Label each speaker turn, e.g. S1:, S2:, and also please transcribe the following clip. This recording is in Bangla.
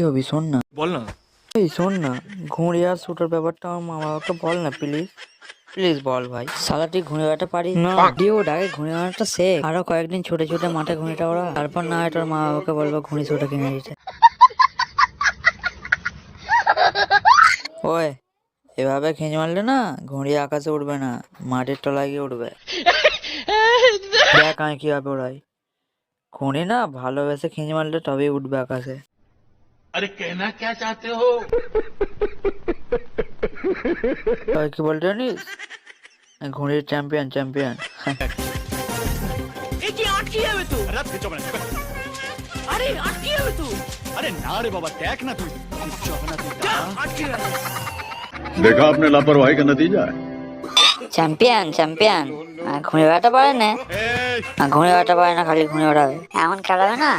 S1: হবি শোন না,
S2: বল না।
S1: এই শোন না, ঘুড়ি আর শুটার ব্যাপারটা আমার মা বাবাকে বল না প্লিজ, প্লিজ বল ভাই। শালা তুই ঘুড়ি ওড়াতে পারিস না, দিয়ে ওর আগে ঘুড়ি ওড়াটা শেখ, আরো কয়েকদিন ছোটে ছোটে মাঠে ঘুড়িটা ওড়া, তারপর না হয় তোর মা বাবাকে বলবো ঘুড়ি ছোটা কিনে দিতে। ওই এভাবে খিঁচ মারলে না ঘুড়ি আকাশে উঠবে না, মাটির তলায় গিয়ে উঠবে। দেখ আমি কিভাবে ওড়াই, ঘুড়ি না ভালোবেসে খিঁচ মারলে তবেই উঠবে আকাশে।
S2: আরে কেনা কে চাতে হো?
S1: তুই কি বলতে জানিস, ঘুড়ির চ্যাম্পিয়ন চ্যাম্পিয়ন।
S2: এ কি আটকে যাবে তুই? আরে পিছো মানে আরে আটকে যাবে তুই। আরে না রে বাবা দেখ না তুই কিচ্ছু হবে না তুই আটকে যাবে।
S3: देखा आपने लापरवाही का नतीजा है।
S4: চ্যাম্পিয়ন চ্যাম্পিয়ন ঘুরে বেড়াতে পারে না, ঘুরে বেড়াতে পারে না, খালি ঘুরে বেড়াবে, এমন খেলাবে না।